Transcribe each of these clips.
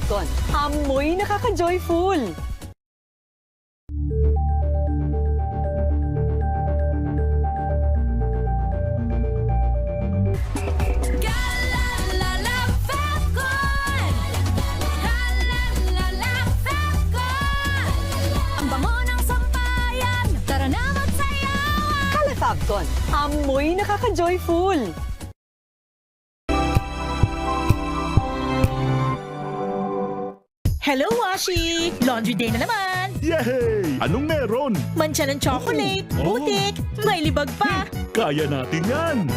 Fabcon, amoy nakaka-joyful! Fabcon, amoy nakaka-joyful! Hello, Washi! Laundry day na naman! Yay! Anong meron? Mancha ng chocolate, Oh. putik, may libag pa! Kaya natin yan!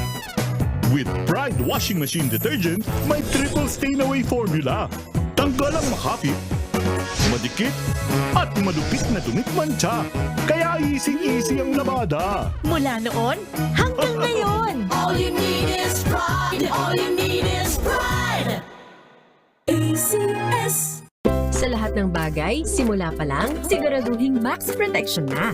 With Pride Washing Machine Detergent, may triple stain-away formula. Tanggal ang makapit, madikit, at malupit na dumit mancha. Kaya easy-easy ang labada. Mula noon hanggang ngayon! All you need is pride. All you need is pride. ACS. Sa lahat ng bagay, simula pa lang, siguraduhing max protection na.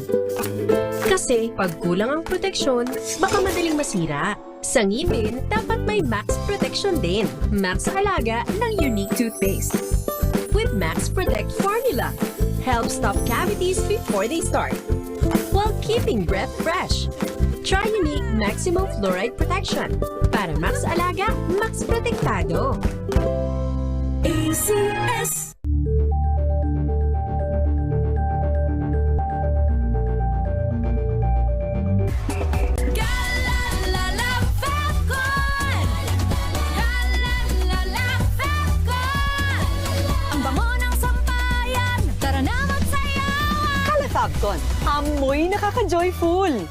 Kasi pag kulang ang proteksyon, baka madaling masira. Sa ngipin, dapat may max protection din. Max sa alaga ng Unique Toothpaste. With Max Protect Formula, help stop cavities before they start, while keeping breath fresh. Try Unique Maximum Fluoride Protection para max alaga, max protektado. ACS. Fabcon, amoy nakaka-joyful!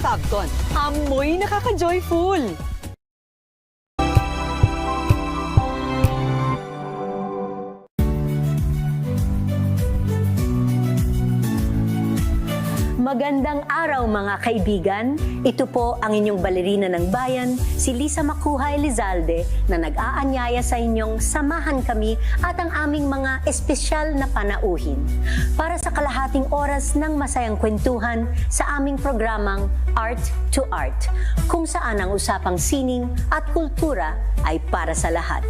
Fabcon, amoy nakaka-joyful! Magandang araw mga kaibigan. Ito po ang inyong balerina ng bayan, si Lisa Makuha Elizalde, na nag-aanyaya sa inyong samahan kami at ang aming mga espesyal na panauhin para sa kalahating oras ng masayang kwentuhan sa aming programang Art to Art, kung saan ang usapang sining at kultura ay para sa lahat.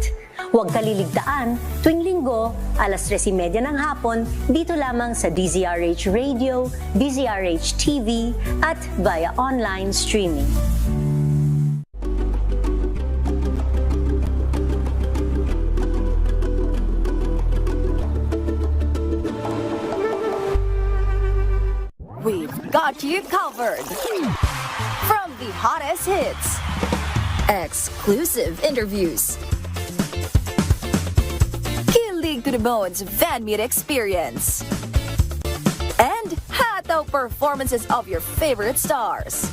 Huwag kaliligtaan, tuwing linggo, alas 3:30 ng hapon, dito lamang sa DZRH Radio, DZRH TV, at via online streaming. We've got you covered. From the hottest hits, exclusive interviews, kilig to the bones fan meet experience, and hataw performances of your favorite stars.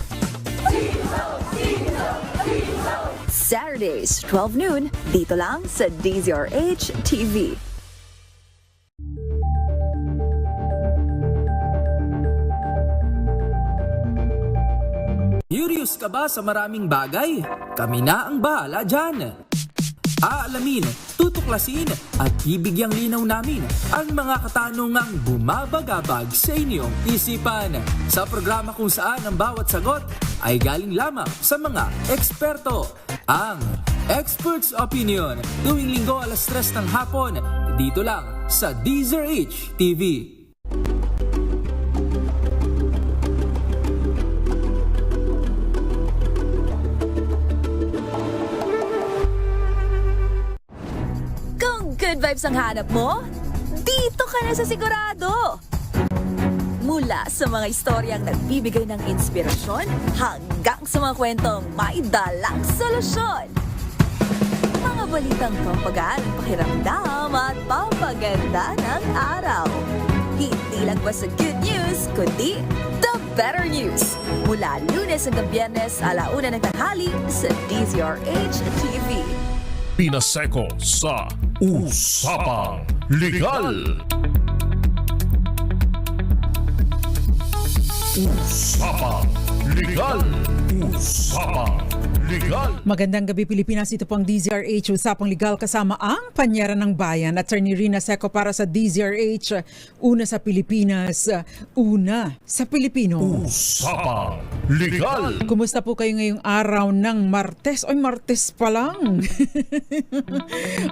Saturdays, 12 noon, dito lang sa DZRH TV. Curious ka ba sa maraming bagay? Kami na ang bahala dyan. Aalamin, tutuklasin at bibigyang linaw namin ang mga katanungang bumabagabag sa inyong isipan. Sa programa kung saan ang bawat sagot ay galing lamang sa mga eksperto. Ang Expert's Opinion, tuwing linggo alas 3 ng hapon, dito lang sa DZRH TV. Good vibes ang hanap mo? Dito ka na sa sigurado! Mula sa mga istoryang nagbibigay ng inspirasyon hanggang sa mga kwentong may dalang solusyon. Mga balitang pampagaan ng pakiramdam at pampaganda ng araw. Hindi lang ba sa good news, kundi the better news. Mula Lunes hanggang Biyernes, 1:00 ng tanghali sa DZRH TV. Pinaseko sa Usapang Legal. Usapang Legal. Usapang Legal. Magandang gabi Pilipinas, ito po ang DZRH Usapang Legal kasama ang Panyaran ng Bayan. Attorney Rina Seco para sa DZRH. Una sa Pilipinas, una sa Pilipino. Usapang Legal. Kumusta po kayo ngayong araw ng Martes? Oy, Martes pa lang.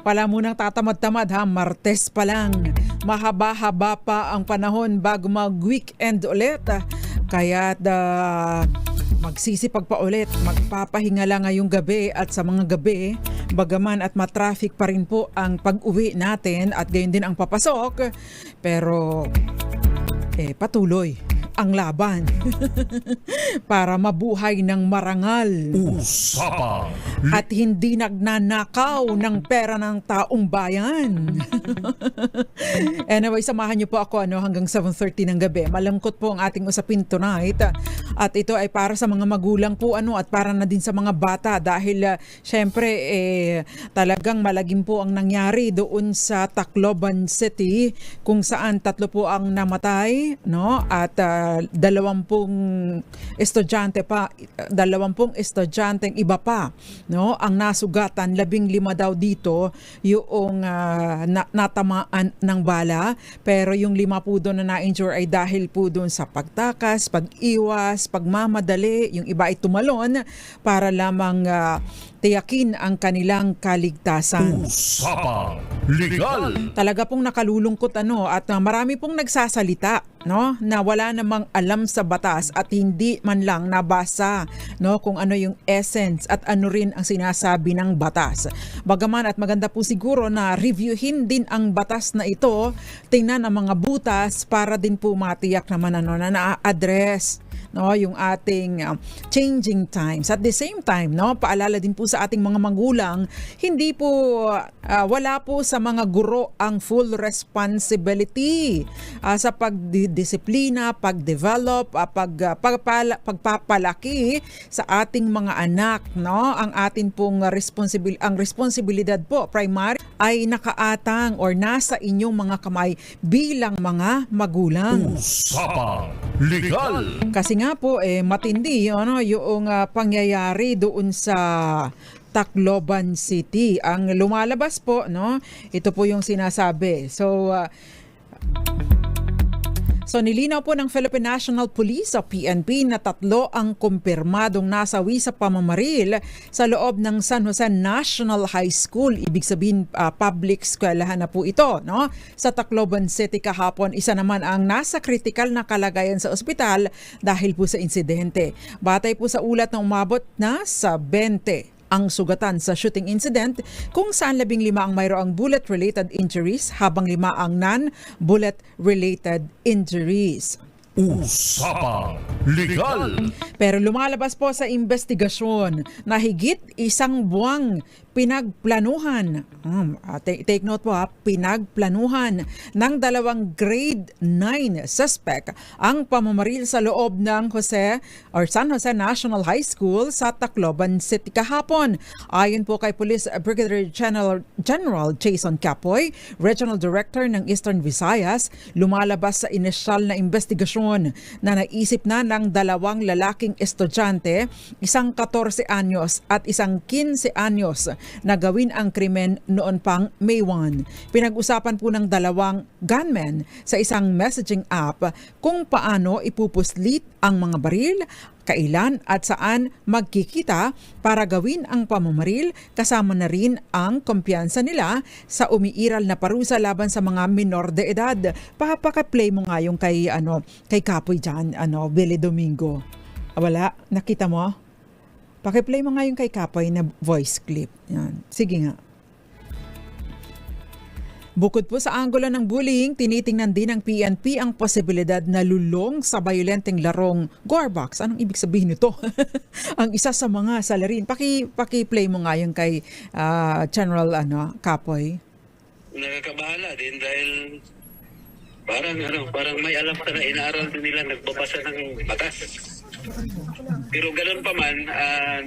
Wala munang tatamad-tamad ha, Martes pa lang. Mahaba-haba pa ang panahon bago mag-weekend ulit. Kaya magsisipag pa ulit, magpapahinga lang ngayong gabi at sa mga gabi, bagaman at matraffic pa rin po ang pag-uwi natin at gayon din ang papasok, pero patuloy ang laban para mabuhay ng marangal Usapang at hindi nagnanakaw ng pera ng taong bayan. Anyway, samahan niyo po ako hanggang 7:30 ng gabi. Malungkot po ang ating usapin tonight at ito ay para sa mga magulang po at para na din sa mga bata dahil syempre talagang malagim po ang nangyari doon sa Tacloban City kung saan 3 po ang namatay at 20 estudyante pa, 20 estudyanteng iba pa ang nasugatan. 15 daw dito yung natamaan ng bala, pero yung 5 po doon na na-injure ay dahil po doon sa pagtakas, pag-iwas, pagmamadali, yung iba ay tumalon para lamang tiyakin ang kanilang kaligtasan. Usapang Legal. Talaga pong nakalulungkot at marami pong nagsasalita na wala namang alam sa batas at hindi man lang nabasa kung ano yung essence at ano rin ang sinasabi ng batas. Bagaman at maganda po siguro na reviewin din ang batas na ito, tingnan ang mga butas para din po matiyak naman na na-address yung ating changing times. At the same time, paalala din po sa ating mga magulang, hindi po wala po sa mga guro ang full responsibility sa pagdidisiplina, pagdevelop, pagpapalaki sa ating mga anak. Ang atin pong responsibilidad po primary ay nakaatang or nasa inyong mga kamay bilang mga magulang. Usapang Legal. Kasi nga po matindi yung pangyayari doon sa Tacloban City. Ang lumalabas po ito po yung sinasabi. So nilinaw po ng Philippine National Police o PNP na 3 ang kumpirmadong nasawi sa pamamaril sa loob ng San Jose National High School. Ibig sabihin public eskwelahan na po ito. Sa Tacloban City kahapon, isa naman ang nasa kritikal na kalagayan sa ospital dahil po sa insidente. Batay po sa ulat na umabot na sa 20 ang sugatan sa shooting incident kung saan 15 ang mayroong bullet-related injuries habang 5 ang non-bullet-related injuries. Usapang Legal. Pero lumalabas po sa investigasyon na higit 1 buwang pinagplanuhan, take note po pinagplanuhan ng 2 grade 9 suspect ang pamamaril sa loob ng San Jose National High School sa Tacloban City kahapon. Ayon po kay Police Brigadier General Jason Capoy, Regional Director ng Eastern Visayas, lumalabas sa inisyal na investigasyon na naisip na ng 2 lalaking estudyante, isang 14 anyos at isang 15 anyos na gawin ang krimen noon pang May 1. Pinag-usapan po ng 2 gunmen sa isang messaging app kung paano ipupuslit ang mga baril, kailan at saan magkikita para gawin ang pamamaril, kasama na rin ang kumpiyansa nila sa umiiral na parusa laban sa mga minor de edad. Paka-play mo nga yung kay Kapoy dyan, Billy Domingo. Wala, nakita mo? Paki-play mo nga yung kay Kapoy na voice clip. Yan. Sige nga. Bukod po sa anggulo ng bullying, tinitingnan din ng PNP ang posibilidad na lulong sa violenteng larong Gorbox. Anong ibig sabihin nito? Ang isa sa mga salarin. Paki-play mo nga yung kay General Kapoy. Nakakabahala din dahil parang may alam ka na inaaral din nila, nagbabasa ng batas. Pero ganoon pa man,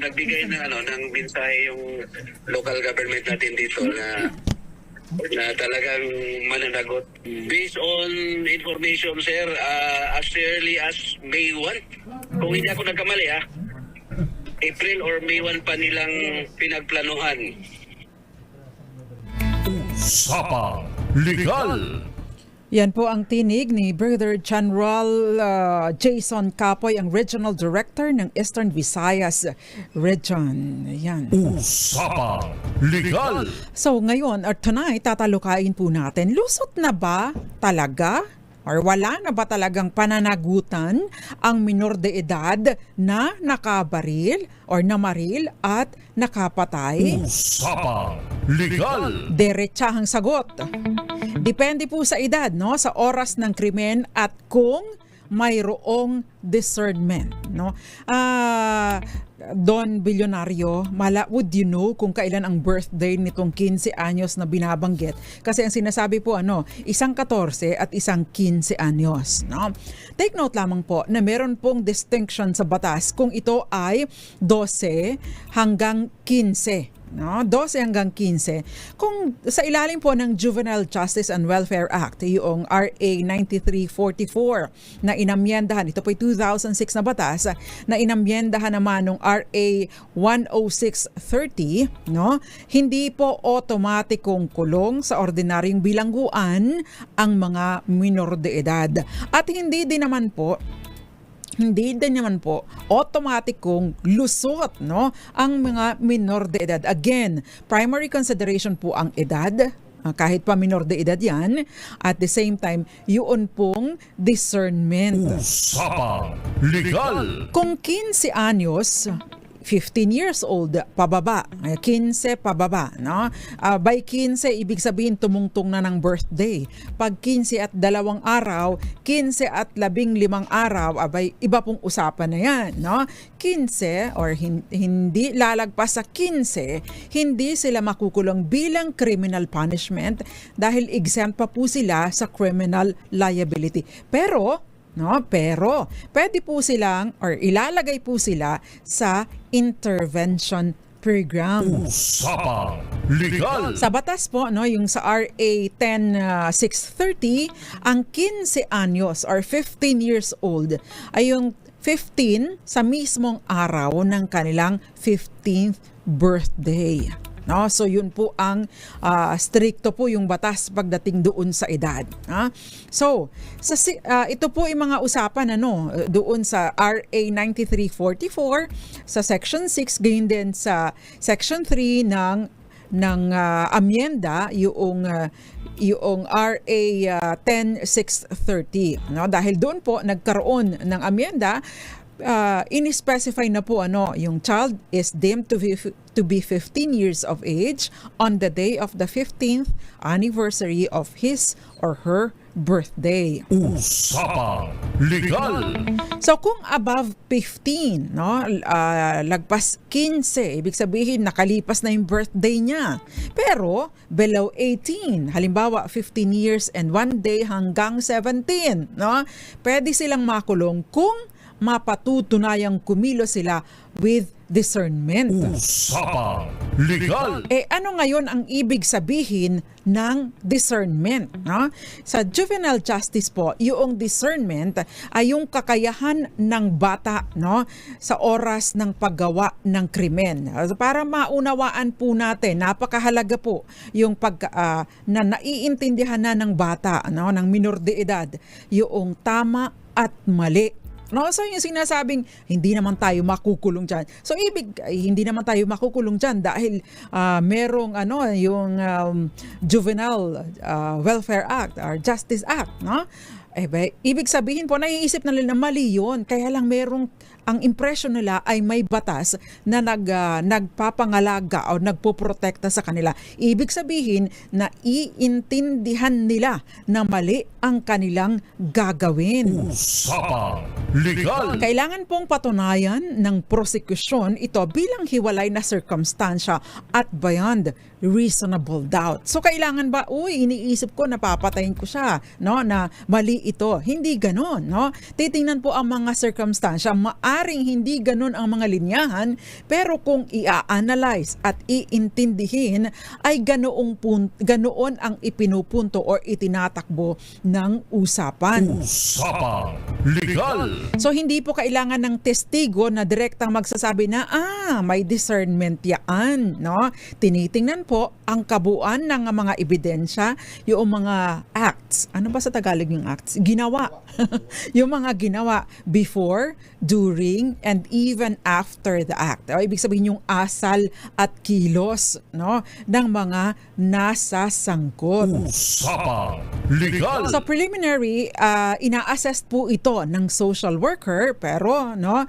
nagbigay ng mensahe yung local government natin dito na na talagang mananagot. Based on information, sir, as early as May 1, kung hindi ako nagkamali, April or May 1 pa nilang pinagplanuhan. Usapang Legal. Yan po ang tinig ni Brigadier General Jason Capoy, ang Regional Director ng Eastern Visayas Region. Yan. Usapang Legal. So ngayon, or tonight, tatalukayin po natin, lusot na ba talaga or wala na ba talagang pananagutan ang minor de edad na nakabaril or namaril at nakapatay? Usapang Legal. Diretsahang sagot. Depende po sa edad, no? Sa oras ng krimen at kung mayroong discernment, no? Don Bilyonaryo, would you know kung kailan ang birthday nitong 15 anyos na binabanggit? Kasi ang sinasabi po, isang 14 at isang 15 anyos, no? Take note lamang po na meron pong distinction sa batas kung ito ay 12 hanggang 15. No, 12 hanggang 15. Kung sa ilalim po ng Juvenile Justice and Welfare Act, yung RA 9344 na inamyendahan, ito po ay 2006 na batas, na inamyendahan naman ng RA 10630, no? Hindi po automatikong kulong sa ordinaryong bilangguan ang mga minor de edad. At hindi din naman po automatic kong lusot, no, ang mga minor de edad. Again, primary consideration po ang edad, kahit pa minor de edad yan. At the same time, yun pong discernment. Usapang Legal. Kung 15 anyos, 15 years old pababa, 15 pababa, no? By 15, ibig sabihin tumungtong na ng birthday. Pag 15 at 2 araw, 15 at 15 araw, abay, iba pong usapan na yan, no? 15 or hindi lalagpas sa 15, hindi sila makukulong bilang criminal punishment dahil exempt pa po sila sa criminal liability. Pero pwede po silang or ilalagay po sila sa intervention program. Usapang Legal. Sa batas po, yung sa RA 10630, ang 15 anyos or 15 years old ay yung 15 sa mismong araw ng kanilang 15th birthday. No, so yun po ang stricto po yung batas pagdating doon sa edad. So ito po yung mga usapan doon sa RA 9344 sa Section 6, gayon din sa Section 3 ng amyenda yung RA 10630, no? Dahil doon po nagkaroon ng amyenda, in-specify na po yung child is deemed to be 15 years of age on the day of the 15th anniversary of his or her birthday. Usapang Legal. So kung above 15, lagpas 15, ibig sabihin nakalipas na yung birthday niya. Pero below 18, halimbawa 15 years and 1 day hanggang 17, pwede silang makulong kung mapatutunayang kumilos sila with discernment. Usapang Legal. Ano ngayon ang ibig sabihin ng discernment? Sa juvenile justice po, yung discernment ay yung kakayahan ng bata sa oras ng paggawa ng krimen. Para maunawaan po natin, napakahalaga po yung na naiintindihan na ng bata, ng minor de edad, yung tama at mali. So yung sinasabing hindi naman tayo makukulong dyan. So hindi naman tayo makukulong dyan dahil merong yung Juvenile Welfare Act or Justice Act, ibig sabihin po naiisip na nila na mali yun. Kaya lang merong ang impression nila ay may batas na nagpapangalaga o nagpoprotekta sa kanila. Ibig sabihin na iintindihan nila na mali ang kanilang gagawin. Usapang Legal. Kailangan pong patunayan ng prosekusyon ito bilang hiwalay na sirkumstansya at beyond reasonable doubt. So kailangan ba, iniisip ko napapatayin ko siya, na mali ito. Hindi ganon, Titingnan po ang mga sirkumstansya. maaaring hindi ganun ang mga linyahan, pero kung i-analyze at iintindihin ay ganoon ang ipinupunto or itinatakbo ng usapan. Usapang Legal! So hindi po kailangan ng testigo na direktang magsasabi na may discernment yan, no? Tinitingnan po ang kabuuan ng mga ebidensya, yung mga acts. Ano ba sa Tagalog yung acts? Ginawa. Yung mga ginawa before, during, and even after the act. O, ibig sabihin yung asal at kilos, no, ng mga nasasangkot. Usapang Legal! So preliminary, ina-assess po ito ng social worker, pero no,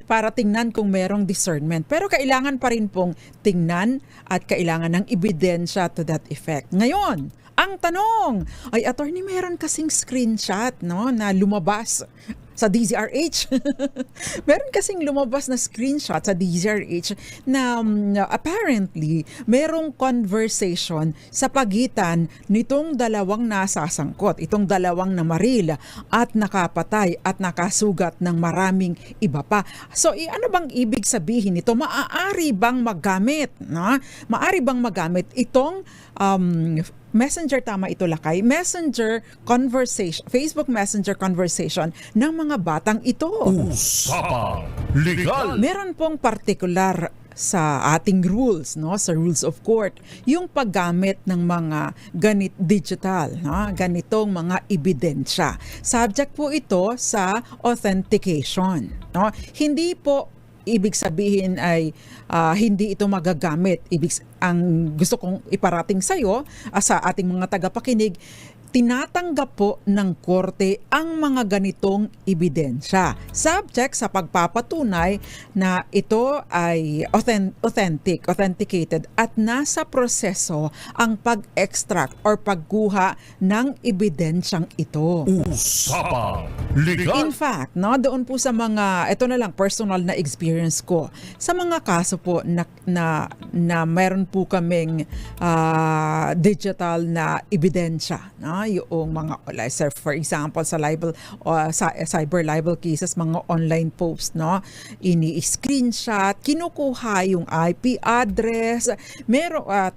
para tingnan kung merong discernment. Pero kailangan pa rin pong tingnan at kailangan ng ebidensya to that effect. Ngayon, ang tanong ay, attorney, meron kasing screenshot, no, na lumabas sa DZRH. Meron kasing lumabas na screenshot sa DZRH na apparently merong conversation sa pagitan nitong dalawang nasasangkot, itong dalawang namaril at nakapatay at nakasugat ng maraming iba pa. So, ano bang ibig sabihin nito? Maaari bang magamit? No? Maaari bang magamit itong Messenger, tama ito Lakay, Messenger conversation, Facebook Messenger conversation ng mga batang ito? Usapang Legal! Meron pong particular sa ating rules, no, sa rules of court, yung paggamit ng mga digital, no, ganitong mga ebidensya. Subject po ito sa authentication, no. Hindi po ibig sabihin ay hindi ito magagamit. Ang gusto kong iparating sa iyo, sa ating mga tagapakinig, tinatanggap po ng korte ang mga ganitong ebidensya. Subject sa pagpapatunay na ito ay authenticated at nasa proseso ang pag-extract or pagkuha ng ebidensyang ito. Usapang Legal! In fact, no, doon po sa mga, ito na lang, personal na experience ko, sa mga kaso po na meron po kaming digital na ebidensya, no, yung mga, for example, sa libel, sa cyber libel cases, mga online posts, no, ini-screenshot, kinukuha yung IP address,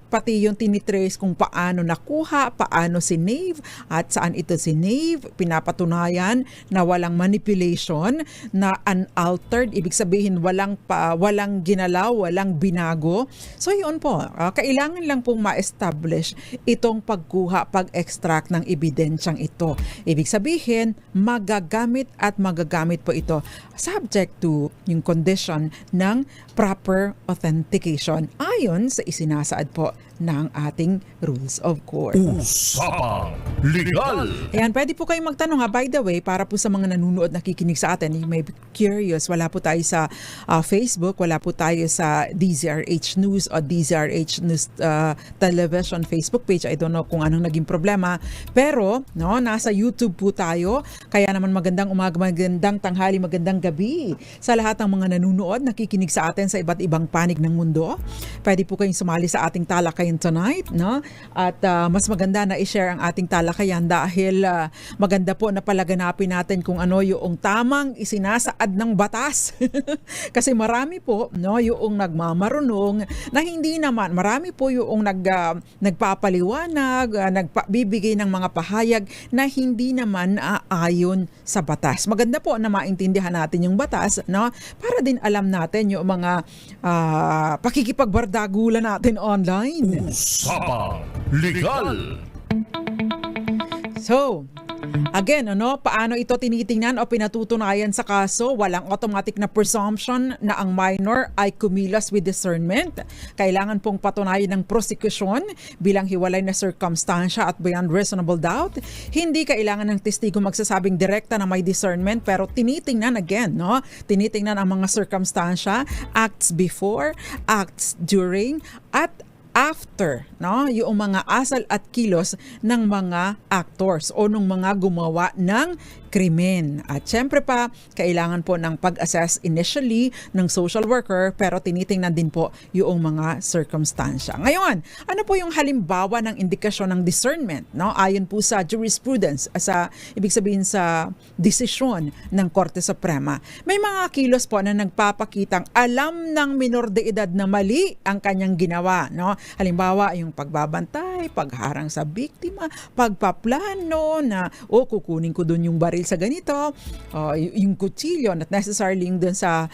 pati yung tinitrace kung paano nakuha, paano sinave, at saan ito sinave, pinapatunayan na walang manipulation, na unaltered, ibig sabihin walang ginalaw, walang binago. So yun po, kailangan lang pong ma-establish itong pagkuha, pag-extract ng ebidensyang ito. Ibig sabihin, magagamit po ito subject to yung condition ng proper authentication ayon sa isinasaad po ng ating rules of court. Usapang Legal! Ayan, pwede po kayong magtanong by the way, para po sa mga nanunood, nakikinig sa atin, you may be curious, wala po tayo sa Facebook, wala po tayo sa DZRH News o DZRH News Television Facebook page. I don't know kung anong naging problema, pero no, nasa YouTube po tayo, kaya naman magandang umaga, magandang tanghali, magandang gabi sa lahat ng mga nanunood, nakikinig sa atin sa iba't ibang panig ng mundo. Pwede po kayong sumali sa ating talakayan tonight, no? At mas maganda na i-share ang ating talakayan dahil maganda po na palaganapin natin kung ano yung tamang isinasaad ng batas. Kasi marami po, no, yung nagmamarunong na hindi naman, marami po yung nagpapaliwanag, nagbibigay ng mga pahayag na hindi naman ayon sa batas. Maganda po na maintindihan natin yung batas, no? Para din alam natin yung mga pakikipagbardagulan natin online. Usapang Legal! So, again, paano ito tinitingnan o pinatutunayan sa kaso? Walang automatic na presumption na ang minor ay kumilos with discernment. Kailangan pong patunayan ng prosecution bilang hiwalay na circumstansya at beyond reasonable doubt. Hindi kailangan ng testigo magsasabing direkta na may discernment, pero tinitingnan again, no? Tinitingnan ang mga circumstansya, acts before, acts during, at after, no, yung mga asal at kilos ng mga actors o ng mga gumawa ng krimen. At syempre pa, kailangan po ng pag-assess initially ng social worker, pero tinitingnan din po yung mga circumstansya. Ngayon, ano po yung halimbawa ng indikasyon ng discernment, no? Ayon po sa jurisprudence, ibig sabihin sa desisyon ng Korte Suprema. May mga kilos po na nagpapakitang alam ng minor de edad na mali ang kanyang ginawa, no? Halimbawa, yung pagbabantay, pagharang sa biktima, pagpaplano na, kukunin ko dun yung baril sa ganito, yung kutsilyo, not necessarily yung dun sa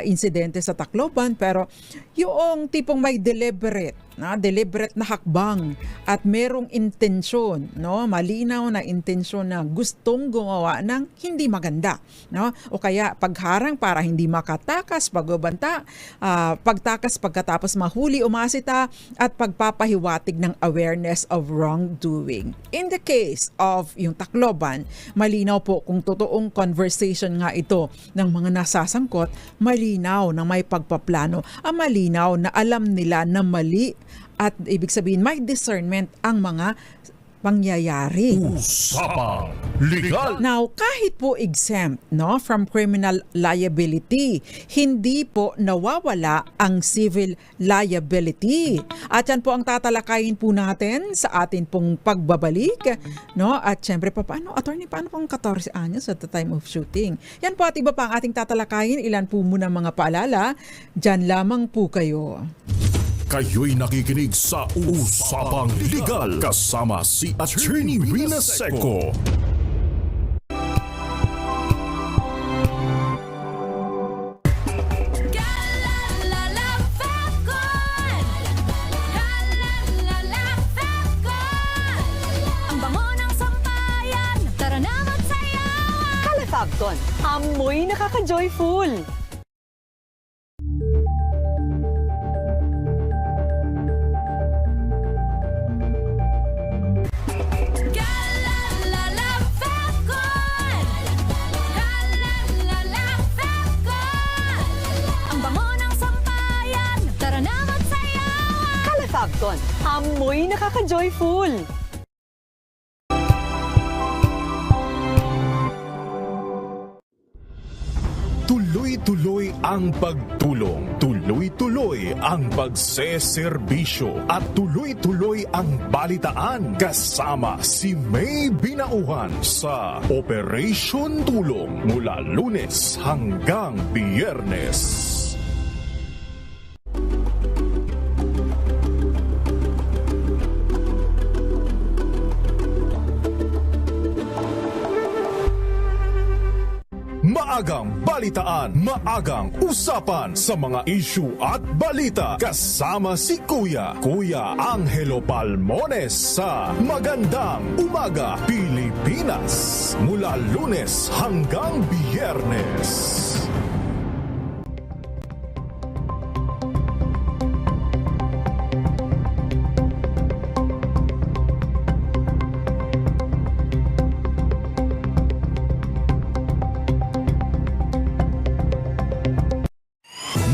insidente sa Tacloban, pero yung tipong may deliberate na hakbang at merong intensyon, no, malinaw na intensyon na gustong gumawa ng hindi maganda, no, o kaya pagharang para hindi makatakas, pagbabanta, pagtakas pagkatapos mahuli, umasita, at pagpapahiwatig ng awareness of wrongdoing. In the case of yung Tacloban, malinaw po kung totoong conversation nga ito ng mga nasasangkot, malinaw na may pagpaplano, malinaw na alam nila na mali at ibig sabihin may discernment ang mga pangyayari. Usapang Legal! Now, kahit po exempt, no, from criminal liability, hindi po nawawala ang civil liability. At yan po ang tatalakayin po natin sa atin pong pagbabalik, no? At syempre pa, paano pong 14 anyos at the time of shooting? Yan po at iba pa ang ating tatalakayin. Ilan po muna mga paalala. Diyan lamang po kayo. Kayo'y nakikinig sa Usapang Legal kasama si Attorney Rina Seco. Ang bango ng sampayan, tara na magsayawan! Kalafabton, amoy nakaka-joyful. Kalafabton, amoy nakaka-joyful. Tuloy-tuloy ang pagtulong, tuloy-tuloy ang pagseserbisyo at tuloy-tuloy ang balitaan kasama si May Binauhan sa Operation Tulong mula Lunes hanggang Biyernes. Maagang balitaan, maagang usapan sa mga issue at balita kasama si Kuya Angelo Palmones sa Magandang Umaga Pilipinas mula Lunes hanggang Biyernes.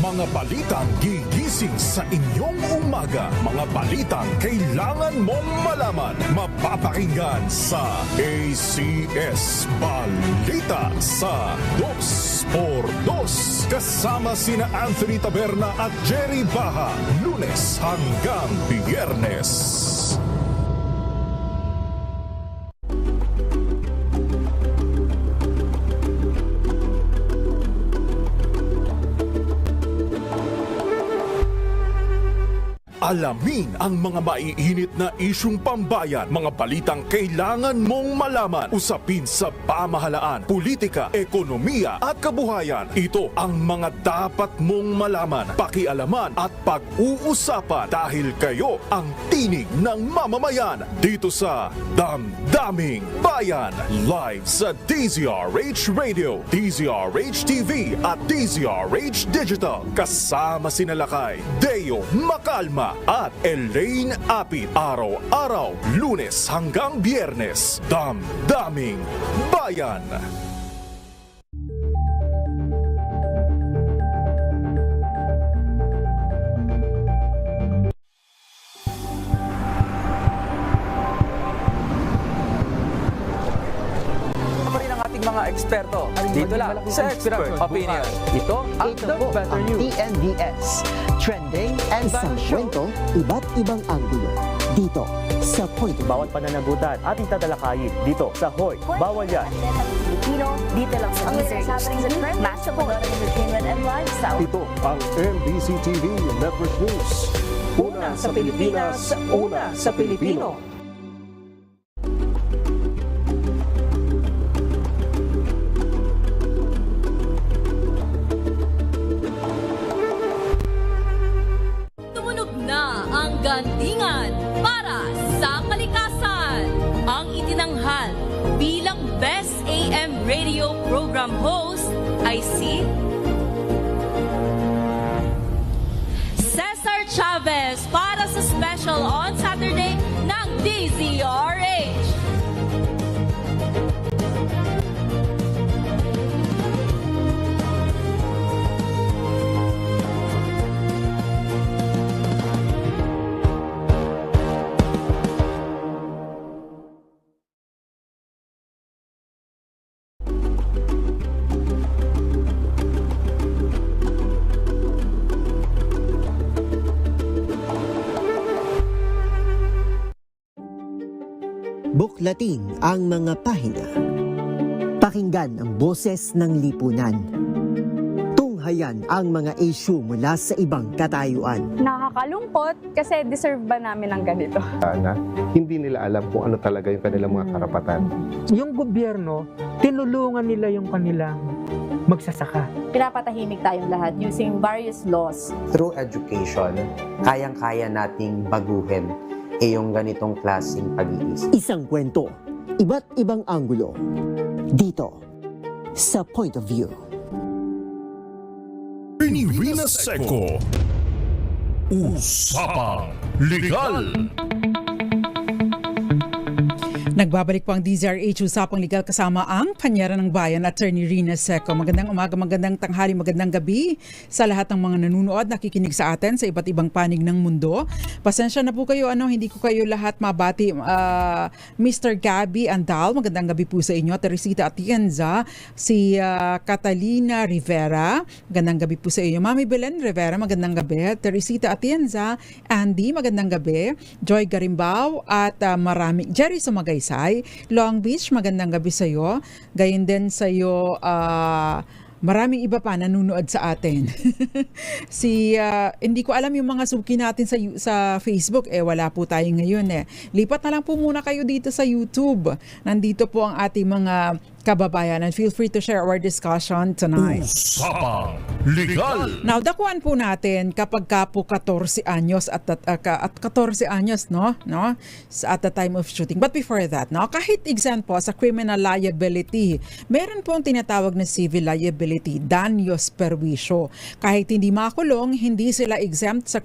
Mga balitang gigising sa inyong umaga. Mga balitang kailangan mong malaman. Mapapakinggan sa ACS Balita sa 2x2 kasama sina Anthony Taberna at Jerry Baha. Lunes hanggang Biyernes. Alamin ang mga maiinit na isyung pambayan, mga balitang kailangan mong malaman, usapin sa pamahalaan, politika, ekonomiya at kabuhayan. Ito ang mga dapat mong malaman, pakialaman at pag-uusapan dahil kayo ang tinig ng mamamayan dito sa Damdaming Bayan. Live sa DZRH Radio, DZRH TV at DZRH Digital. Kasama sinalakay Deo Macalma at Elaine Apit. Araw-araw, Lunes hanggang Biyernes. Damdaming Bayan. mga eksperto. Dito lang sa Expert Opinion. Ito ang The Better News. TNVS, trending and value show. Kwento, iba't ibang anggulo. Dito sa Point of View. Bawat pananagutan ating tatalakayin dito sa Hoy. Bawal yan. Pilipino, dito lang sa Deezer. Massive entertainment and lifestyle. Ito ang MBC TV Network News. Una sa Pilipinas, una sa Pilipino. Tumunog na ang gandingan para sa kalikasan. Ang itinanghal bilang Best AM Radio Program Host ay si Cesar Chavez para sa special on Saturday ng DZRH. Buklatin ang mga pahina. Pakinggan ang boses ng lipunan. Tunghayan ang mga issue mula sa ibang katayuan. Nakakalungkot kasi deserve ba namin ng ganito? Na hindi nila alam kung ano talaga yung kanilang mga karapatan. Yung gobyerno, tinulungan nila yung kanilang magsasaka. Pinapatahimik tayong lahat using various laws. Through education, kayang-kaya nating baguhin yung ganitong klaseng pag-iisip. Isang kwento, iba't ibang anggulo. Dito sa Point of View. Attorney Rina Seco. Usapang Legal. Nagbabalik po ang DZRH Usapang Legal kasama ang Panyaran ng Bayan, Attorney Rina Seco. Magandang umaga, magandang tanghali, magandang gabi sa lahat ng mga nanunood, nakikinig sa atin sa iba't ibang panig ng mundo. Pasensya na po kayo, hindi ko kayo lahat mabati. Mr. Gabby Andal, magandang gabi po sa inyo. Teresita Atienza, si Catalina Rivera, magandang gabi po sa inyo. Mami Belen Rivera, magandang gabi. Teresita Atienza, Andy, magandang gabi. Joy Garimbao at Jerry Sumagay, Long Beach, magandang gabi sa iyo. Gayon din sa iyo, maraming iba pa nanunood sa atin. Hindi ko alam yung mga suki natin sa Facebook, wala po tayo ngayon Lipat na lang po muna kayo dito sa YouTube. Nandito po ang ating mga kababayan and feel free to share our discussion tonight. Usapang Legal. Now, dakuan po natin kapag ka po 14 anyos at 14 anyos, no? At the time of shooting. But before that, kahit exempt po sa criminal liability, meron pong tinatawag na civil liability, daños perwisyo. Kahit hindi makulong, hindi sila exempt sa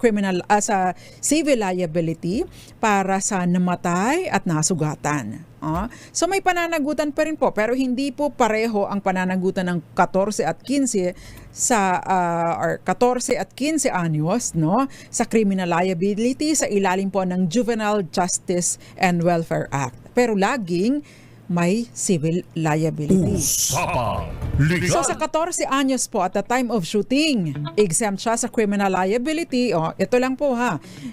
sa civil liability para sa namatay at nasugatan. So may pananagutan pa rin po, pero hindi po pareho ang pananagutan ng 14 at 15 or 14 at 15 anyos sa criminal liability sa ilalim po ng Juvenile Justice and Welfare Act. Pero laging may civil liability. Usapang Legal. So sa 14 anyos po at the time of shooting, exempt siya sa criminal liability. Ito lang po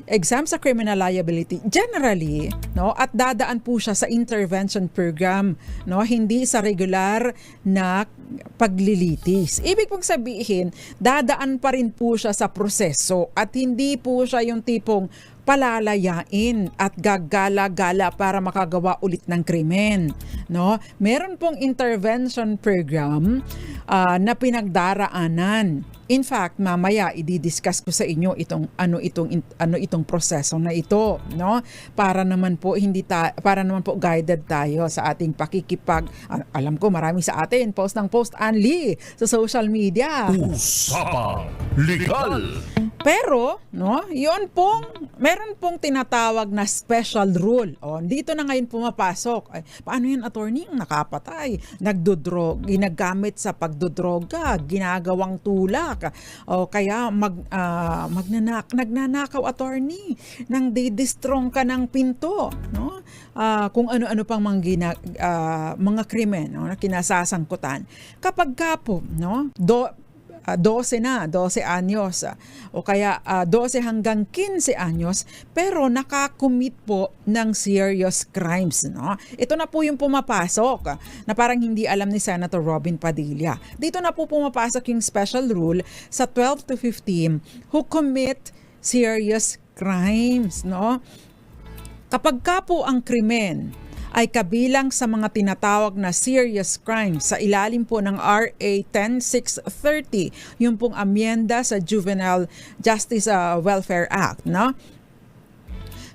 exempt sa criminal liability generally, at dadaan po siya sa intervention program, hindi sa regular na paglilitis. Ibig pong sabihin, dadaan pa rin po siya sa proseso at hindi po siya yung tipong palalayain at gagala-gala para makagawa ulit ng krimen. Meron pong intervention program na pinagdaraanan. In fact, mamaya i-discuss ko sa inyo itong proseso na ito, para naman po guided tayo sa ating alam ko marami sa atin post Anli sa social media. Usapang Legal. Pero, no, meron pong tinatawag na special rule. O, dito na ngayon pumapasok. Ay, paano yan, attorney? Nakapatay, ginagamit sa pagdodroga, ginagawang tulak, o kaya nagnanakaw, attorney, nang didistrong ka ng pinto, no? Kung ano-ano pang mga krimen, no, na kinasasangkutan. Kapag po, no, 12 anyos o kaya 12 hanggang 15 anyos pero nakakumit po ng serious crimes, no? Ito na po yung pumapasok na parang hindi alam ni Senator Robin Padilla. Dito na po pumapasok yung special rule sa 12 to 15 who commit serious crimes, no? Kapag po ang krimen ay kabilang sa mga tinatawag na serious crimes sa ilalim po ng RA 10630, yung pong amyenda sa Juvenile Justice Welfare Act, no?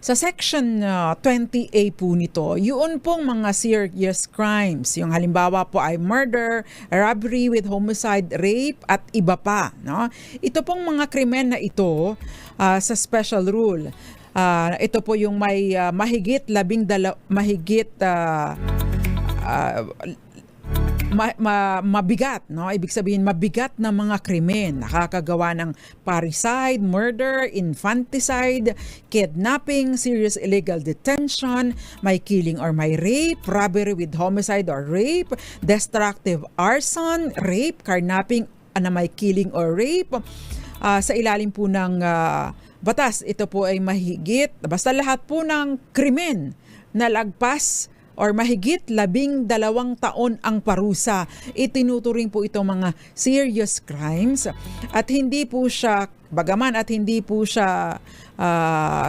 Sa Section 20A po nito, yun pong mga serious crimes. Yung halimbawa po ay murder, robbery with homicide, rape, at iba pa, no? Ito pong mga krimen na ito sa special rule. Ito po yung may mabigat, no? Ibig sabihin mabigat na mga krimen, nakakagawa ng parricide, murder, infanticide, kidnapping, serious illegal detention, may killing or may rape, robbery with homicide or rape, destructive arson, rape, carnapping na may killing or rape. Sa ilalim po ng batas, ito po ay mahigit, basta lahat po ng krimen na lagpas or mahigit 12 taon ang parusa. Itinuturing po itong mga serious crimes at hindi po siya, bagaman at hindi po siya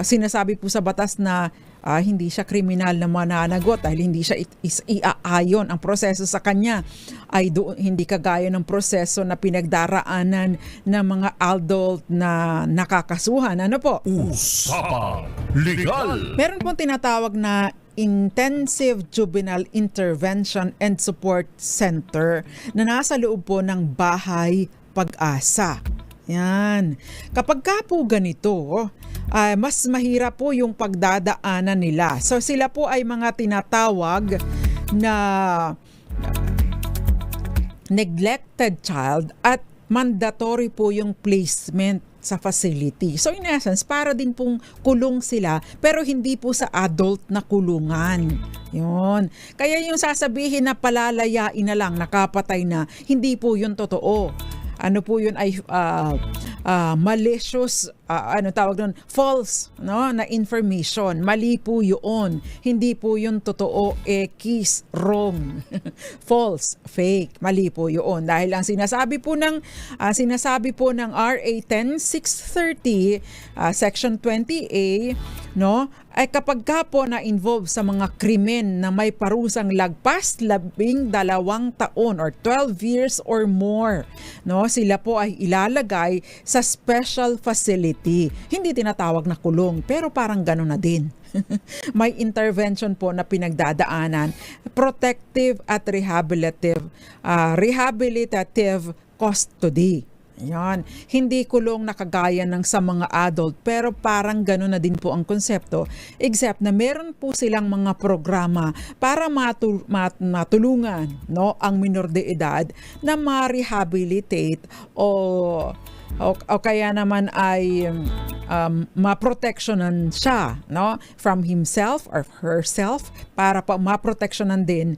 sinasabi po sa batas na hindi siya kriminal na mananagot dahil hindi siya iaayon ang proseso sa kanya ay hindi kagaya ng proseso na pinagdaraanan ng mga adult na nakakasuhan. Ano po? Usapang Legal! Meron pong tinatawag na Intensive Juvenile Intervention and Support Center na nasa loob po ng Bahay Pag-asa. Yan. Kapag po ganito, mas mahirap po yung pagdadaanan nila. So sila po ay mga tinatawag na neglected child at mandatory po yung placement sa facility. So in essence, para din pong kulong sila pero hindi po sa adult na kulungan. Yun. Kaya yung sasabihin na palalayain na lang, nakapatay na, hindi po yun totoo. Ano po yun ay malicious, tawag doon, false, no, na information. Mali po yun. Hindi po yun totoo, wrong. False, fake. Mali po yun. Dahil ang sinasabi po ng RA 10630 Section 20A, no, ay kapag po na-involve sa mga krimen na may parusang lagpas 12 taon or 12 years or more, no, sila po ay ilalagay sa special facility. Hindi tinatawag na kulong, pero parang gano'n na din. May intervention po na pinagdadaanan, protective at rehabilitative custody. Yan. Hindi kulong na kagaya ng sa mga adult pero parang gano'n na din po ang konsepto except na meron po silang mga programa para matulungan, no, ang minor de edad na ma-rehabilitate o kaya naman ay maproteksyonan siya, no, from himself or herself para pa maproteksyonan din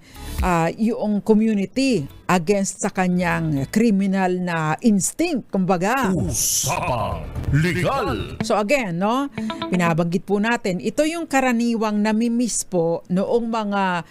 yung community against sa kanyang criminal na instinct, kumbaga. Usapang Legal! So again, no, binabanggit po natin, ito yung karaniwang namimiss po noong mga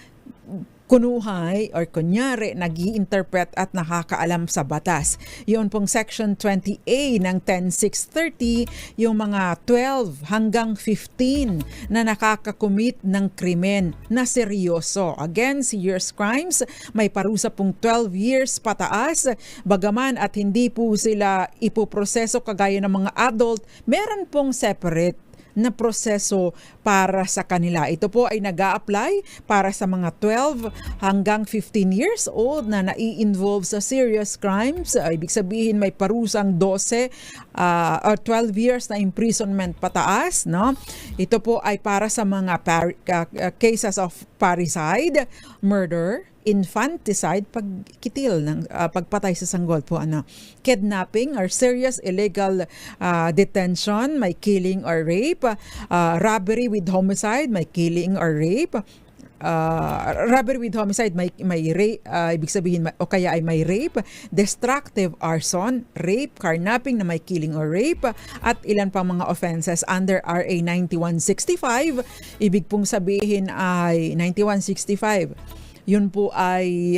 kunuhay or kunyari nag-i-interpret at nakakaalam sa batas. Yun pong Section 20A ng 10630, yung mga 12 hanggang 15 na nakakakumit ng krimen na seryoso. Again, serious crimes, may parusa pong 12 years pataas. Bagaman at hindi po sila ipoproseso kagaya ng mga adult, meron pong separate na proseso para sa kanila. Ito po ay nag-a-apply para sa mga 12 hanggang 15 years old na nai-involve sa serious crimes. Ibig sabihin may parusang 12 or 12 years na imprisonment pataas, no? Ito po ay para sa mga cases of parricide, murder, infanticide, pagkitil ng pagpatay sa sanggol po, kidnapping or serious illegal detention, may killing or rape, robbery with homicide, may killing or rape, robbery with homicide, may rape, ibig sabihin o kaya ay may rape, destructive arson, rape, carnapping na may killing or rape, at ilan pang mga offenses under RA 9165. Ibig pong sabihin ay 9165, yun po ay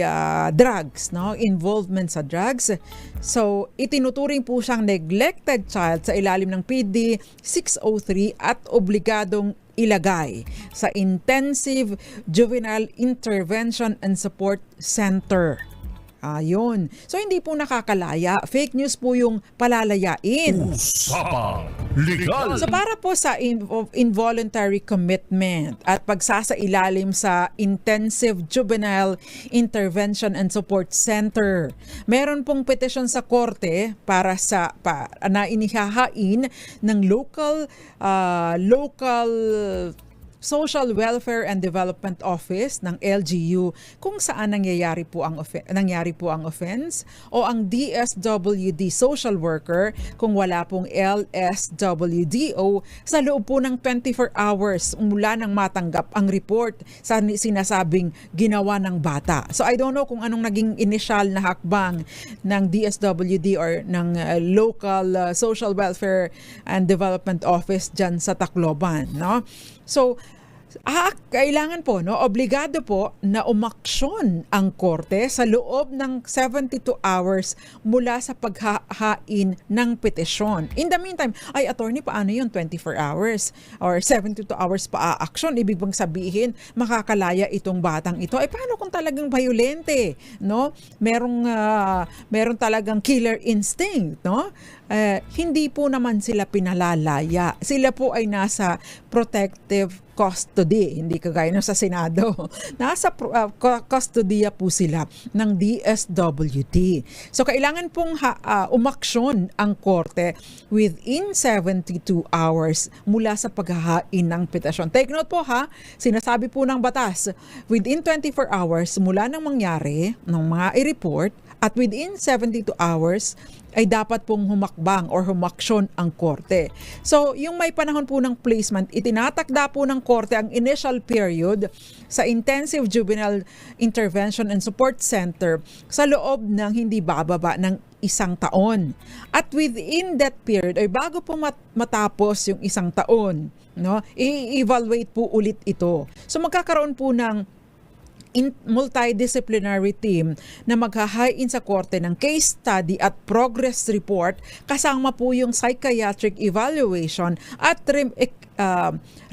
drugs, no? Involvement sa drugs. So, itinuturing po siyang neglected child sa ilalim ng PD 603 at obligadong ilagay sa Intensive Juvenile Intervention and Support Center. Ayun. So, hindi po nakakalaya. Fake news po yung palalayain. Usapang Legal! So, para po sa involuntary commitment at pagsasailalim sa Intensive Juvenile Intervention and Support Center, meron pong petisyon sa korte para sa na inihahain ng local Social Welfare and Development Office ng LGU kung saan nangyari po ang offense, o ang DSWD social worker kung wala pong LSWDO sa loob po ng 24 hours mula nang matanggap ang report sa sinasabing ginawa ng bata. So I don't know kung anong naging initial na hakbang ng DSWD or ng local Social Welfare and Development Office dyan sa Tacloban, no? So, kailangan po, no, obligado po na umaksyon ang korte sa loob ng 72 hours mula sa paghahain ng petisyon. In the meantime, attorney, paano yun? 24 hours or 72 hours pa aaksyon? Ibig bang sabihin, makakalaya itong batang ito? Paano kung talagang violente, no? Meron talagang killer instinct, no? Hindi po naman sila pinalalaya. Sila po ay nasa protective custody, hindi kagaya na sa Senado. Nasa custodiya po sila ng DSWD. So kailangan pong umaksyon ang korte within 72 hours mula sa paghahain ng petisyon. Take note po sinasabi po ng batas, within 24 hours mula nang mangyari ng mga i-report, at within 72 hours ay dapat pong humakbang or humaksyon ang korte. So, yung may panahon po ng placement, itinatakda po ng korte ang initial period sa Intensive Juvenile Intervention and Support Center sa loob ng hindi bababa ng 1 taon. At within that period, ay bago po matapos yung 1 taon, no, i-evaluate po ulit ito. So, magkakaroon po ng multidisciplinary team na maghahain sa korte ng case study at progress report, kasama po yung psychiatric evaluation at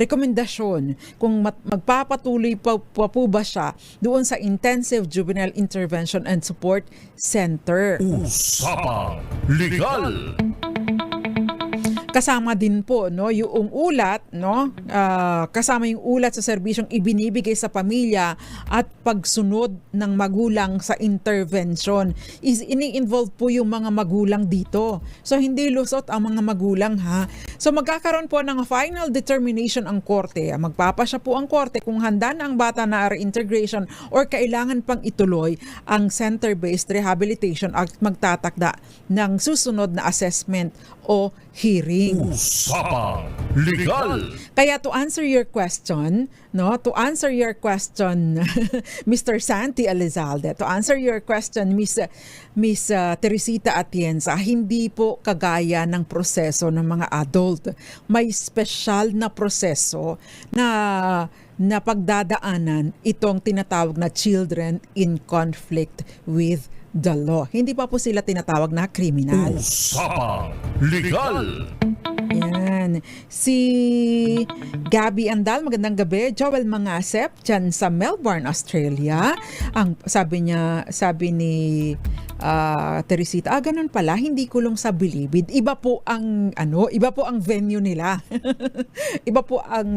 rekomendasyon kung magpapatuloy pa po ba siya doon sa Intensive Juvenile Intervention and Support Center. Usapang Legal! Kasama din po, no, yung ulat, no, kasama yung ulat sa serbisyong ibinibigay sa pamilya at pagsunod ng magulang sa intervention. Ini-involve po yung mga magulang dito. So hindi lusot ang mga magulang, So magkakaroon po ng final determination ang korte. Magpapasya po ang korte kung handa na ang bata na reintegration or kailangan pang ituloy ang center-based rehabilitation at magtatakda ng susunod na assessment o hearing. Usapang Legal! Kaya to answer your question, Mr. Santi Elizalde, to answer your question, Miss Teresita Atienza, hindi po kagaya ng proseso ng mga adult. May special na proseso na pagdadaanan itong tinatawag na children in conflict with the law. Hindi pa po sila tinatawag na kriminal. Usapang Legal! Yan. Si Gabby Andal, magandang gabi. Joel Mangasep, dyan sa Melbourne, Australia. Ang sabi Teresita, ganun pala, hindi kulong sa Bilibid. Iba po ang venue nila. Iba po ang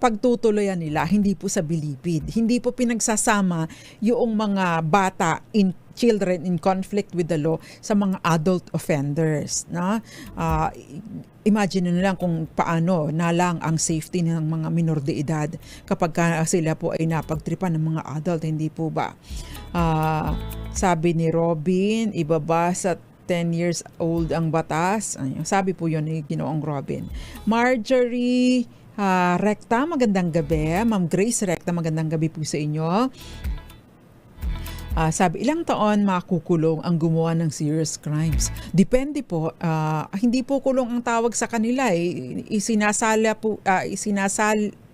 pagtutuloyan nila, hindi po sa Bilibid. Hindi po pinagsasama yung mga bata children in conflict with the law sa mga adult offenders, no? Imagine nyo lang kung paano nalang ang safety ng mga minor de edad kapag sila po ay napagtripan ng mga adult, hindi po ba? Sabi ni Robin, ibaba sa 10 years old ang batas. Sabi po yun ni Ginoong Robin. Marjorie Recta, magandang gabi. Ma'am Grace Recta, magandang gabi po sa inyo. Sabi, ilang taon makukulong ang gumawa ng serious crimes? Depende po. Hindi po kulong ang tawag sa kanila.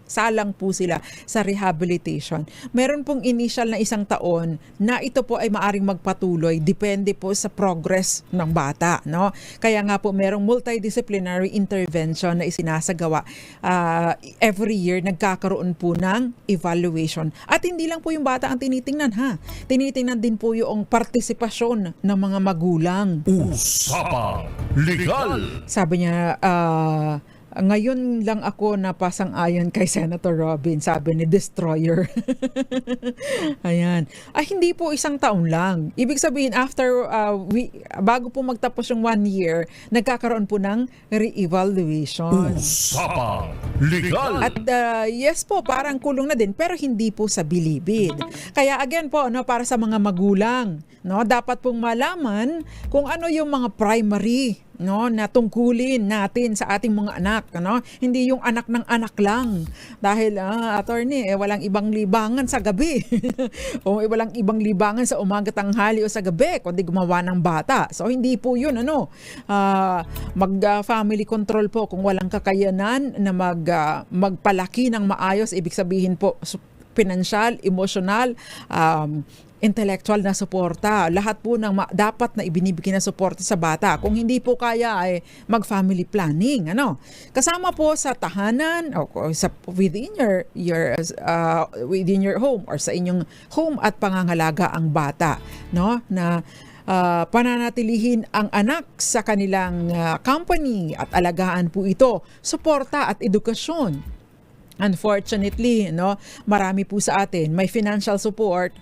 Salang po sila sa rehabilitation. Meron pong initial na 1 taon na ito po ay maaring magpatuloy. Depende po sa progress ng bata, no? Kaya nga po merong multidisciplinary intervention na isinasagawa. Every year nagkakaroon po ng evaluation. At hindi lang po yung bata ang tinitingnan, ha? Tinitingnan din po yung partisipasyon ng mga magulang. Usapang Legal! Sabi niya, ngayon lang ako napasang-ayon kay Senator Robin, sabi ni Destroyer. Ayan. Hindi po 1 taon lang. Ibig sabihin, bago po magtapos yung 1 year, nagkakaroon po ng re-evaluation. Usapang Legal! At yes po, parang kulong na din, pero hindi po sa Bilibid. Kaya again po, para sa mga magulang, dapat pong malaman kung ano yung mga primary na tungkulin natin sa ating mga anak, hindi yung anak ng anak lang, dahil attorney, walang ibang libangan sa gabi o walang ibang libangan sa umaga, tanghali o sa gabi kundi gumawa ng bata. So hindi po yun mag-family control po kung walang kakayanan na magpalaki ng maayos. Ibig sabihin po financial, emotional, intellectual na suporta. Lahat po ng dapat na ibinibigay na suporta sa bata. Kung hindi po kaya ay mag-family planning. Kasama po sa tahanan o within your home or sa inyong home at pangangalaga ang bata. Na pananatilihin ang anak sa kanilang company at alagaan po ito. Suporta at edukasyon. Unfortunately, marami po sa atin may financial support,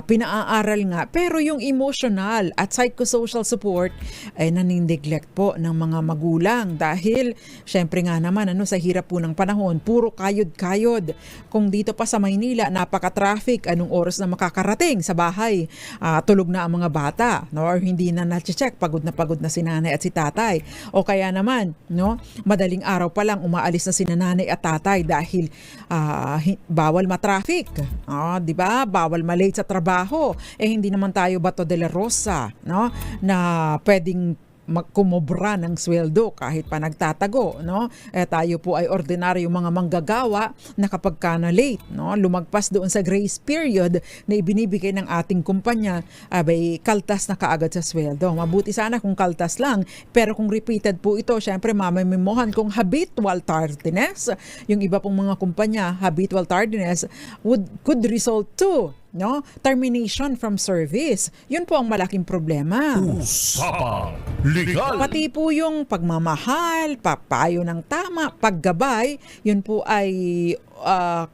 pinaaral nga, pero yung emotional at psychosocial support ay naninneglect po ng mga magulang dahil syempre nga naman sa hirap po ng panahon, puro kayod-kayod. Kung dito pa sa Maynila, napaka-traffic, anong oras na makakarating sa bahay? Tulog na ang mga bata, or hindi na na-check, pagod na si nanay at si tatay. O kaya naman, madaling araw pa lang umaalis na si nanay at tatay dahil bawal ma-traffic, di ba? Bawal ma-late sa trabaho. Hindi naman tayo Bato de la Rosa, na pwedeng kumobra ng sweldo kahit pa nagtatago, tayo po ay ordinaryo mga manggagawa na kapag ka na late, lumagpas doon sa grace period na ibinibigay ng ating kumpanya, kaltas na kaagad sa sweldo. Mabuti sana kung kaltas lang, pero kung repeated po ito, syempre mamimimuhan kung habitual tardiness. Yung iba pong mga kumpanya, habitual tardiness could result to termination from service. Yun po ang malaking problema. Usapang Legal! Pati po yung pagmamahal, papayo ng tama, paggabay, yun po ay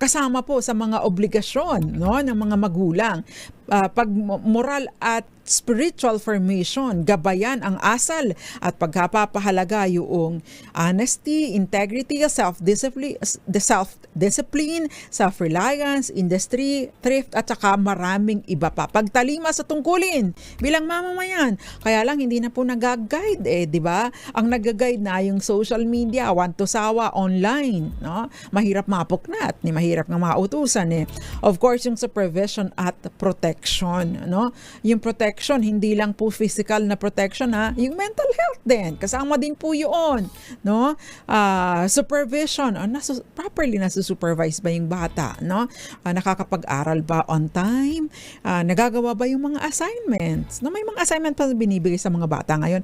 kasama po sa mga obligasyon ng mga magulang. Pag moral at spiritual formation, gabayan ang asal at pagpapahalaga yung honesty, integrity, self-discipline, self-reliance, industry, thrift, at saka maraming iba pa. Pagtalima sa tungkulin bilang mamamayan. Kaya lang hindi na po nag-guide, di ba? Ang nag-guide na yung social media, wantosawa online, mahirap mapuknat, mahirap nga mautusan. Of course, yung supervision at protection, yung protection, hindi lang po physical na protection, yung mental health din, kasama din po yun, supervision, properly nasusupervise ba yung bata, nakakapag-aral ba on time, nagagawa ba yung mga assignments, may mga assignment pa binibigay sa mga bata ngayon.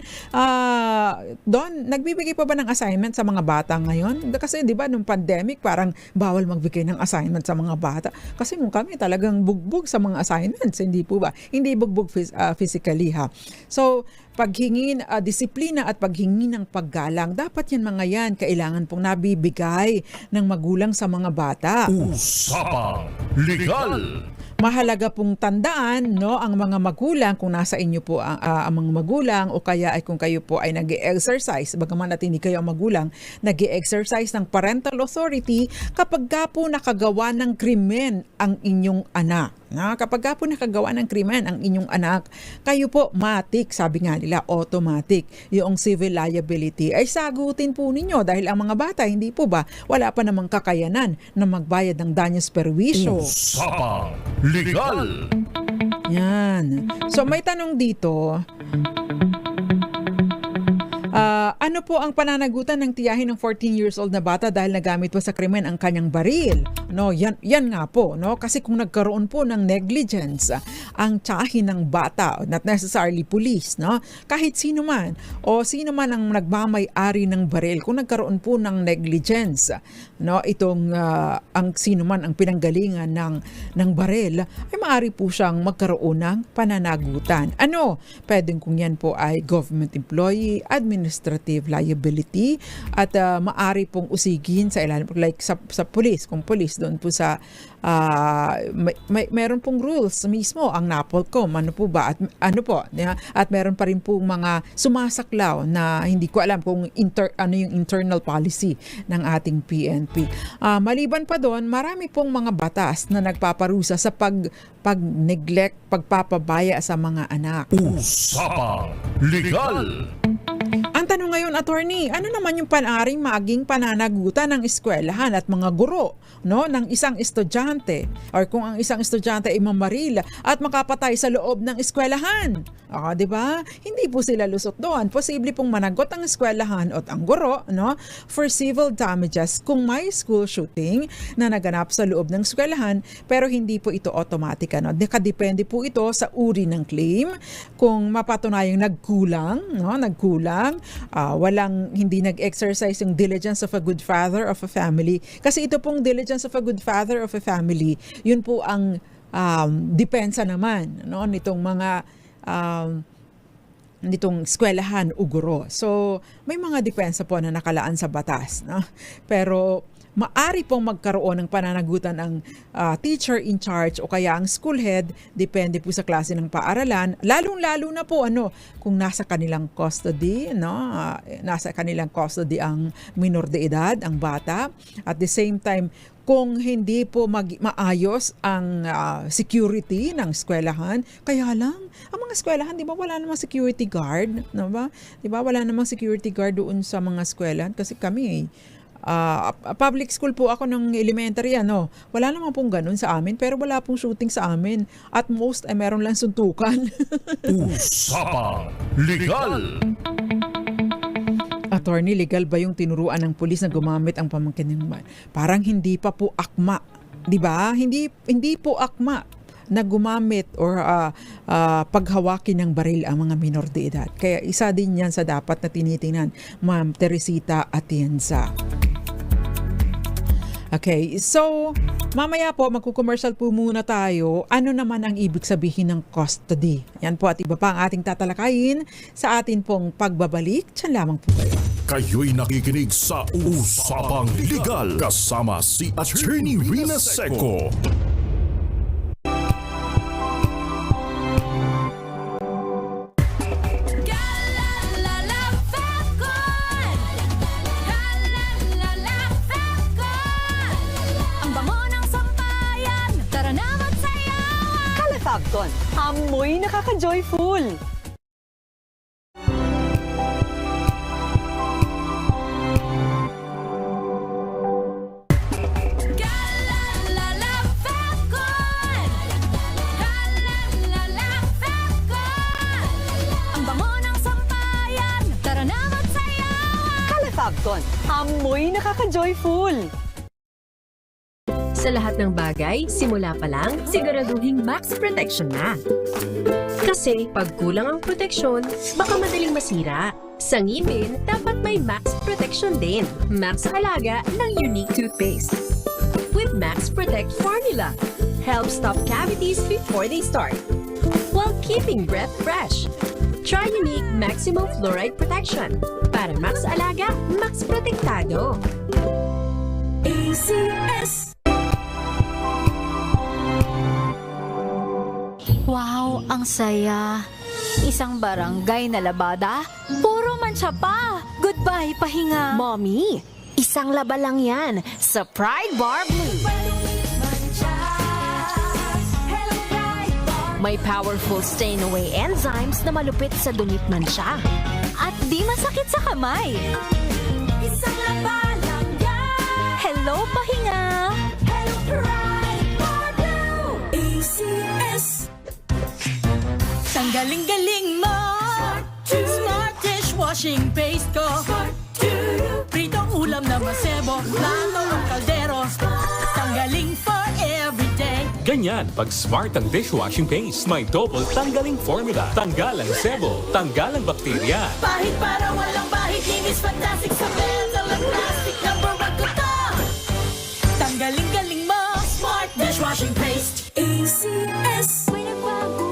Nagbibigay pa ba ng assignment sa mga bata ngayon? Kasi di ba nung pandemic parang bawal bawal magbigay ng assignment sa mga bata. Kasi kung kami talagang bugbog sa mga assignments, hindi po ba? Hindi bugbog physically ha. So, paghingin, disiplina at paghingi ng paggalang, dapat yan mga yan, kailangan pong nabibigay ng magulang sa mga bata. Usapang Legal! Mahalaga pong tandaan, no, ang mga magulang, kung nasa inyo po ang mga magulang o kaya ay kung kayo po ay nag-exercise, bagaman at hindi kayo ang magulang, nag-exercise ng parental authority kapag ka po nakagawa ng krimen ang inyong anak. Kapag ka po nakagawa ng krimen ang inyong anak, kayo po matik, sabi nga nila, automatic. Yung civil liability ay sagutin po ninyo dahil ang mga bata, hindi po ba, wala pa namang kakayanan na magbayad ng danyos perwisyo. Usapang Legal! Yan. So may tanong dito, ano po ang pananagutan ng tiyahin ng 14 years old na bata dahil nagamit po sa krimen ang kanyang baril? No, yan nga po, no? Kasi kung nagkaroon po ng negligence ang tiyahin ng bata, not necessarily police, no? Kahit sino man o sino man ang nagmamay-ari ng baril, kung nagkaroon po ng negligence, no, itong ang sino man ang pinanggalingan ng baril, ay maaari po siyang magkaroon ng pananagutan. Ano? Pwedeng kung yan po ay government employee, administrative liability, at maaari pong usigin sa ilalim, like sa police, kung police doon po sa meron pong rules mismo ang NAPOLCOM, ano po ba, at ano po, at meron pa rin po mga sumasaklaw na hindi ko alam kung ano yung internal policy ng ating PNP. Maliban pa doon, marami pong mga batas na nagpaparusa sa pag-neglect, pagpapabaya sa mga anak. Usapang Legal! Ang tanong ngayon, attorney, ano naman yung panaring maging pananagutan ng eskwelahan at mga guro, no, ng isang estudyante, or kung ang isang estudyante ay mamaril at makapatay sa loob ng eskwelahan? Di ba? Hindi po sila lusot doon. Posible pong managot ang eskwelahan at ang guro, no, for civil damages kung may school shooting na naganap sa loob ng eskwelahan, pero hindi po ito automatic, ano. Nakadepende po ito sa uri ng claim. Kung mapatunayang nagkulang, walang, hindi nag-exercise yung diligence of a good father of a family. Kasi ito pong diligence of a good father of a family, yun po ang depensa naman, no, nitong mga nitong eskwelahan o guro. So, may mga depensa po na nakalaan sa batas, no? Pero maari pong magkaroon ng pananagutan ang teacher in charge o kaya ang school head, depende po sa klase ng paaralan, lalong-lalo na po kung nasa kanilang custody, no? Nasa kanilang custody ang minor de edad, ang bata. At the same time, kung hindi po maayos ang security ng eskwelahan, kaya lang, ang mga eskwelahan, di ba, wala namang security guard, no ba? Di ba, wala namang security guard doon sa mga eskwelahan, kasi kami, public school po ako ng elementary, wala naman pong ganun sa amin, pero wala pong shooting sa amin. At most, ay meron lang suntukan. Usapang Legal! Attorney, legal ba yung tinuruan ng pulis na gumamit ang pamangkin ng parang hindi pa po akma, di ba? Hindi po akma na gumamit or paghawakin ng baril ang mga minor de edad. Kaya isa din yan sa dapat na tinitingnan, Ma'am Teresita Atienza. Okay, so mamaya po magko-commercial po muna tayo. Ano naman ang ibig sabihin ng custody? Yan po at iba pa ang ating tatalakayin sa atin pong pagbabalik. Diyan lamang po kayo. Kayo'y nakikinig sa Usapang Legal kasama si Attorney Rina Seco. Fabcon, amoy nakaka-joyful. Ang bango ng sampayan, tara na magsayawan. Fabcon, amoy nakaka-joyful. Sa lahat ng bagay, simula pa lang, siguraduhing max protection na. Kasi pag kulang ang proteksyon, baka madaling masira. Sa ngipin, dapat may max protection din. Max sa alaga ng Unique Toothpaste. with Max Protect formula. Helps stop cavities before they start, while keeping breath fresh. Try unique maximum fluoride protection. Para Max Alaga, Max Protektado. ACS. Wow, ang saya. Isang barangay na labada, puro mancha pa. Goodbye, pahinga. Mommy, isang laba lang yan sa Pride Bar Blue. May powerful stain-away enzymes na malupit sa dumit mansya. At di masakit sa kamay. Isang laba lang yan. Hello, pahinga. Hello, Pride Bar Blue. ACS. Ang galing-galing mo! Smart dishwashing paste ko. Pritong ulam na masebo, plato ng kaldero. Tanggaling for everyday. Ganyan pag smart ang dishwashing paste. May double tanggaling formula. Tanggal ang sebo, tanggal ang bakterya. Pahit para walang bahid, linis fantastic sa metal at plastic. Number 1 ko to! Tanggaling-galing mo! Smart dishwashing paste. ACS. May nagbago.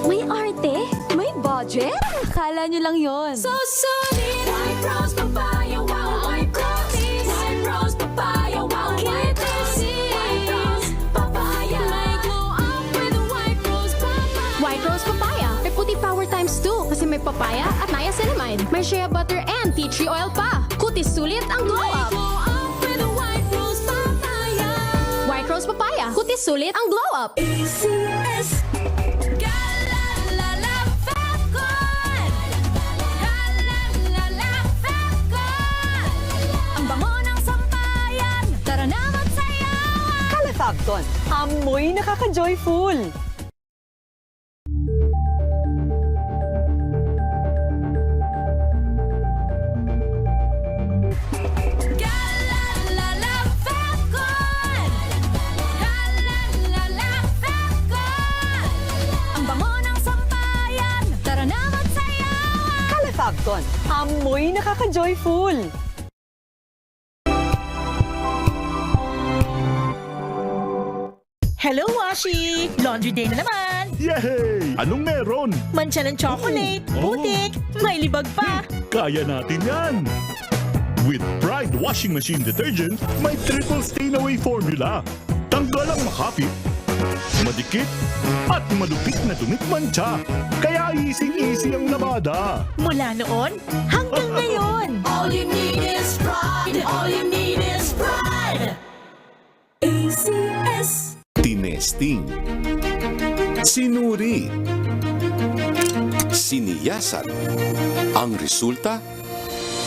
May arte. May budget. Akala nyo lang yon. So solid. White Rose Papaya, wow, White Rose. White Rose Papaya, wow, White Rose. White Rose Papaya. May glow up with White Rose Papaya. White Rose Papaya. May puti power times 2 kasi may papaya at niacinamide. May shea butter and tea tree oil pa. Kutis sulit ang glow up. Glow up with White Rose Papaya. White Rose Papaya. Kutis sulit ang glow up. ACS. Calefacton, amoy nakaka-joyful. Calefacton, amoy nakaka-joyful. Hello, Washi! Laundry day na naman! Yay! Anong meron? Mancha ng chocolate, putik, may libag pa. Kaya natin yan! With Pride Washing Machine Detergent, may triple stain-away formula. Tanggal ang makapit, madikit, at malupit na dumit mancha. Kaya easy-easy ang labada. Mula noon hanggang ngayon. All you need is pride. All you need is pride. ACS. Tinesting, sinuri, siniyasan. Ang resulta?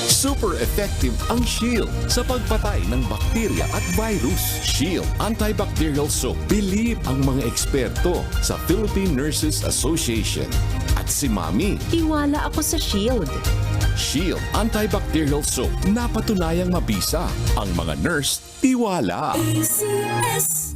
Super effective ang Shield sa pagpatay ng bakterya at virus. Shield Antibacterial Soap. Believe ang mga eksperto sa Philippine Nurses Association. At si Mami. Tiwala ako sa Shield. Shield Antibacterial Soap. Napatunayang mabisa. Ang mga nurse, tiwala. ACS.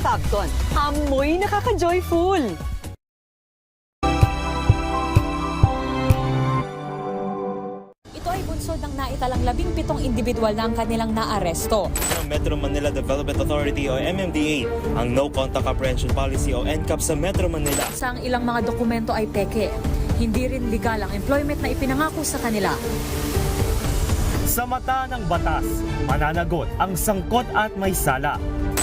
Calefacton, amoy nakaka-joyful. Ito ay bunsod ng naitalang 17 individual na ang kanilang naaresto. Ng Metro Manila Development Authority o MMDA ang No Contact Apprehension Policy o NCAP sa Metro Manila. Sa ilang mga dokumento ay peke. Hindi rin legal ang employment na ipinangako sa kanila. Sa mata ng batas, mananagot ang sangkot at may sala.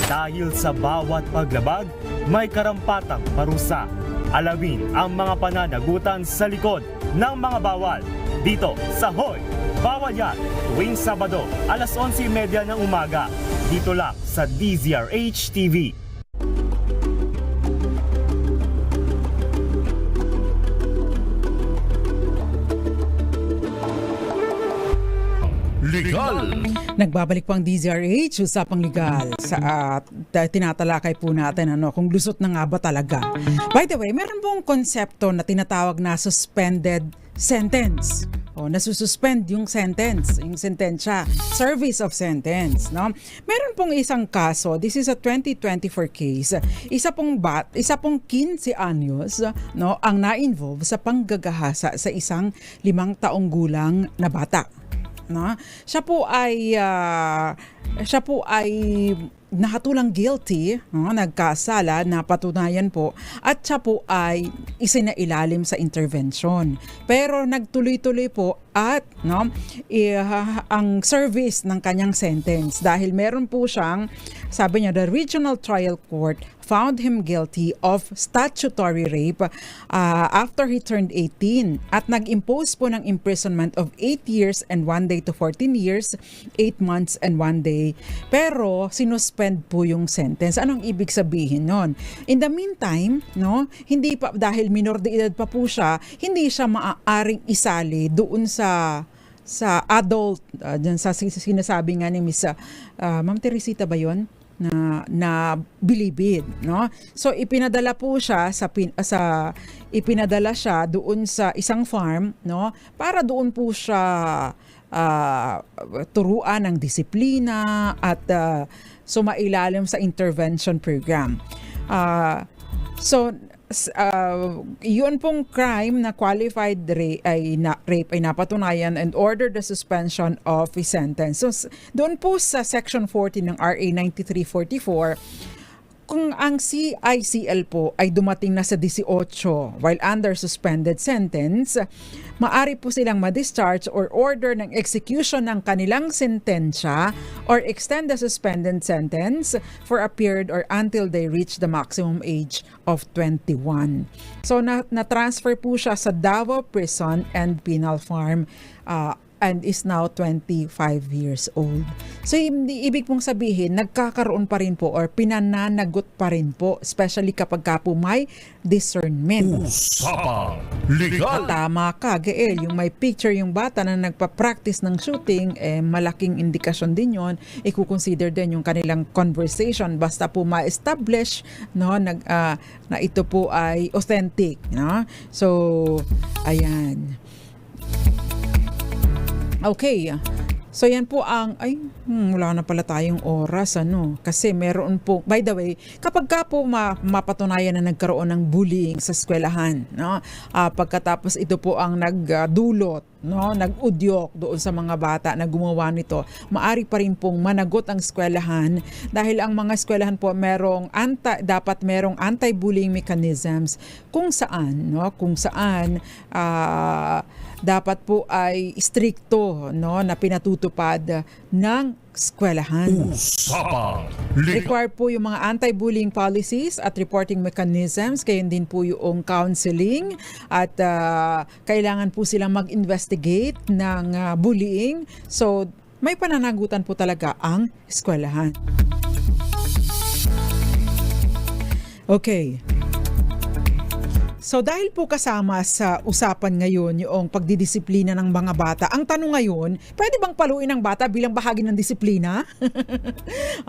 Dahil sa bawat paglabag, may karampatang parusa. Alamin ang mga pananagutan sa likod ng mga bawal. Dito sa Hoy! Bawal Yan! Tuwing Sabado, alas 11:30 ng umaga. Dito lang sa DZRH TV. Legal! Nagbabalik po ang DZRH, Usapang Legal. Tinatalakay po natin kung lusot na nga ba talaga. By the way, meron pong konsepto na tinatawag na suspended sentence. Nasususpend yung sentence, yung sentensya, service of sentence, no? Meron pong isang kaso, this is a 2024 case. Isa pong 15 anyos, no, ang na-involve sa panggagahasa sa isang 5 taong gulang na bata. No? Siya po ay nakatulang guilty, no? Nagkasala, napatunayan po, at siya po ay isinailalim sa intervention. Pero nagtuloy-tuloy po at ang service ng kanyang sentence dahil meron po siyang, sabi niya, the Regional Trial Court found him guilty of statutory rape after he turned 18 at nag-impose po ng imprisonment of 8 years and 1 day to 14 years, 8 months and 1 day. Pero sinuspend po yung sentence. Anong ibig sabihin nun? In the meantime, no, hindi pa, dahil minor de edad pa po siya, hindi siya maaaring isali doon sa adult, dyan sa sinasabi nga ni Miss Ma'am Teresita ba yun? na bilibid, no? So ipinadala po siya ipinadala siya doon sa isang farm, no? Para doon po siya turuan ng disiplina at sumailalim sa intervention program. Yun pong crime na qualified rape ay napatunayan and ordered the suspension of his sentence. So, doon po sa Section 14 ng RA 9344, kung ang CICL po ay dumating na sa 18 while under suspended sentence, maari po silang ma-discharge or order ng execution ng kanilang sentensya or extend the suspended sentence for a period or until they reach the maximum age of 21. So na-transfer po siya sa Davao Prison and Penal Farm and is now 25 years old. So, ibig pong sabihin, nagkakaroon pa rin po or pinananagot pa rin po, especially kapag ka po may discernment. Usapang Legal! Tama ka, Gael. Yung may picture yung bata na nagpa-practice ng shooting, malaking indikasyon din yun. I-consider din yung kanilang conversation. Basta po ma-establish, no, na ito po ay authentic. No? So, ayan. Okay. So yan po ang wala na pala tayong oras kasi meron po, by the way, kapag ka po mapatunayan na nagkaroon ng bullying sa eskwelahan, no? Pagkatapos ito po ang nagdulot, no, nag-udyok doon sa mga bata na gumawa nito, maari pa rin pong managot ang eskwelahan dahil ang mga eskwelahan po dapat merong anti-bullying mechanisms kung saan dapat po ay stricto, no, na pinatutupad ng eskwelahan. Required po yung mga anti-bullying policies at reporting mechanisms, kayon din po yung counseling at kailangan po silang mag-investigate ng bullying. So may pananagutan po talaga ang eskwelahan. Okay. So dahil po kasama sa usapan ngayon yung pagdidisiplina ng mga bata, ang tanong ngayon, pwede bang paluin ang bata bilang bahagi ng disiplina?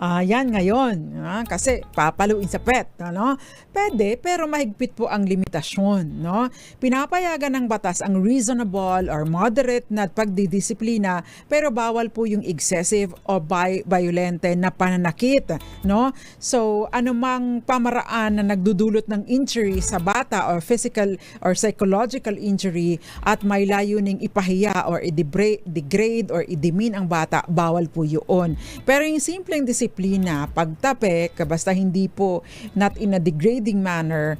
Yan ngayon. Kasi papaluin sa pet. No? Pwede, pero mahigpit po ang limitasyon. No? Pinapayagan ng batas ang reasonable or moderate na pagdidisiplina, pero bawal po yung excessive o violente na pananakit. No? So anumang pamaraan na nagdudulot ng injury sa bata or physical or psychological injury at may layuning ipahiya or i-degrade or i-demean ang bata, bawal po yun. Pero yung simpleng disiplina, pagtapik, basta hindi po not in a degrading manner,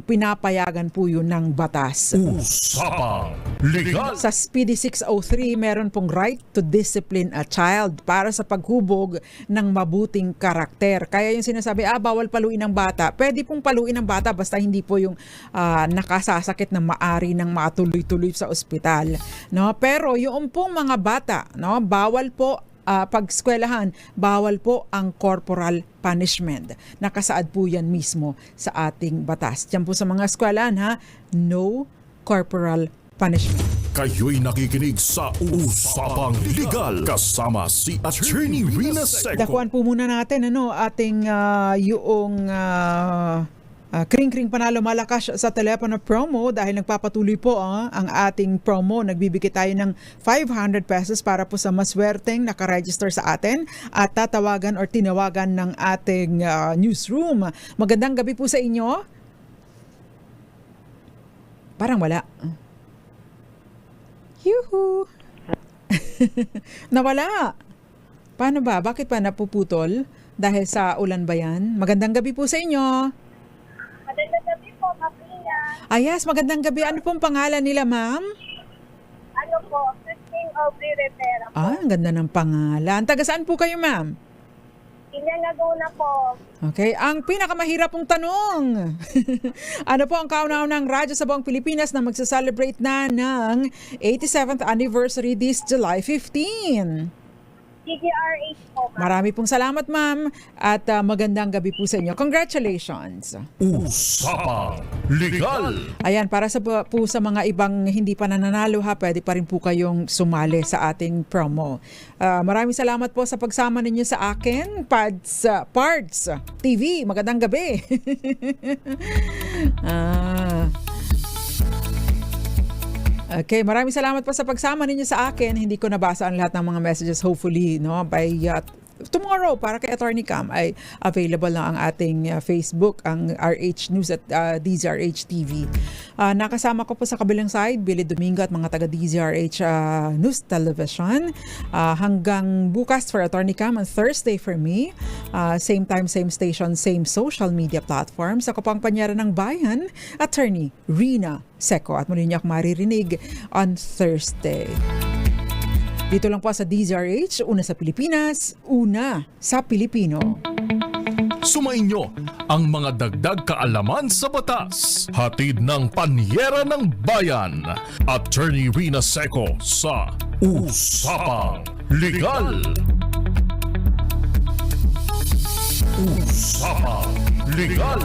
pinapayagan po yun ng batas. Usapang Legal! Sa SPD 603, meron pong right to discipline a child para sa paghubog ng mabuting karakter. Kaya yung sinasabi, bawal paluin ng bata. Pwede pong paluin ng bata basta hindi po yung nakasasakit na maari ng matuloy-tuloy sa ospital. No? Pero yung pong mga bata, no, bawal po pag-eskwelahan, bawal po ang corporal punishment. Nakasaad po yan mismo sa ating batas. Diyan po sa mga eskwelahan, no corporal punishment. Kayo'y nakikinig sa Usapang Legal kasama si Attorney Rina Seco. Dakuan po muna natin ating yung kring-kring panalo malakas sa telepono promo dahil nagpapatuloy po ang ating promo. Nagbibigay tayo ng 500 pesos para po sa maswerteng nakaregister sa atin at tatawagan or tinawagan ng ating newsroom. Magandang gabi po sa inyo. Parang wala. Yuhu! Nawala. Paano ba? Bakit pa napuputol? Dahil sa ulan ba yan? Magandang gabi po sa inyo. Magandang gabi po, Kapina. Yes, magandang gabi. Ano pong pangalan nila, ma'am? Ano po, Christine Aubrey Rivera po. Ang ganda ng pangalan. Taga saan po kayo, ma'am? Laguna po. Okay, ang pinakamahirap pong tanong. Ano po ang kauna-unang radyo sa buong Pilipinas na magsa-celebrate na ng 87th anniversary this July 15? DZRH po. Marami pong salamat, ma'am, at magandang gabi po sa inyo. Congratulations. Usapang Legal. Ayan, para po sa mga ibang hindi pa nananalo pwede pa rin po kayong sumali sa ating promo. Maraming salamat po sa pagsama ninyo sa akin, Parts TV. Magandang gabi. Okay, maraming salamat po sa pagsama ninyo sa akin. Hindi ko nabasa ang lahat ng mga messages. Hopefully, by tomorrow, para kay Attorney Cam, ay available na ang ating Facebook, ang RH News at DZRH TV. Nakasama ko po sa kabilang side, Billy Domingo at mga taga DZRH News Television. Hanggang bukas for Attorney Cam, on Thursday for me. Same time, same station, same social media platforms. Ako po ang panyara ng bayan, Attorney Rina Seco. At muli niyo ako maririnig on Thursday. Dito lang po sa DZRH, una sa Pilipinas, una sa Pilipino. Sumainyo ang mga dagdag kaalaman sa batas. Hatid ng Panyera ng Bayan, Attorney Rina Seco sa Usapang Legal. Usapang Legal.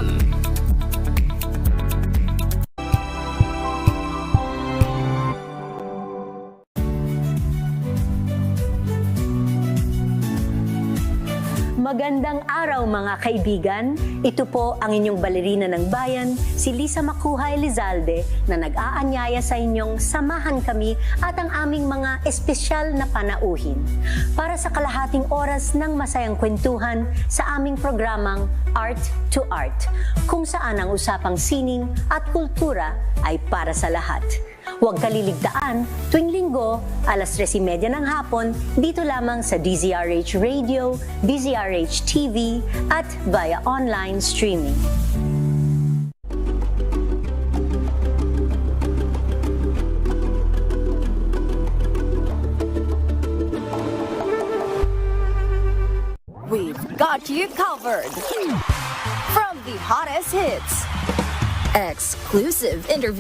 Magandang araw mga kaibigan. Ito po ang inyong balerina ng bayan, si Lisa Macuhay Elizalde, na nag-aanyaya sa inyong samahan kami at ang aming mga espesyal na panauhin para sa kalahating oras ng masayang kwentuhan sa aming programang Art to Art, kung saan ang usapang sining at kultura ay para sa lahat. Huwag kaliligtaan, tuwing linggo, alas 3:30 ng hapon, dito lamang sa DZRH Radio, DZRH TV, at via online streaming. We've got you covered. From the hottest hits, exclusive interviews,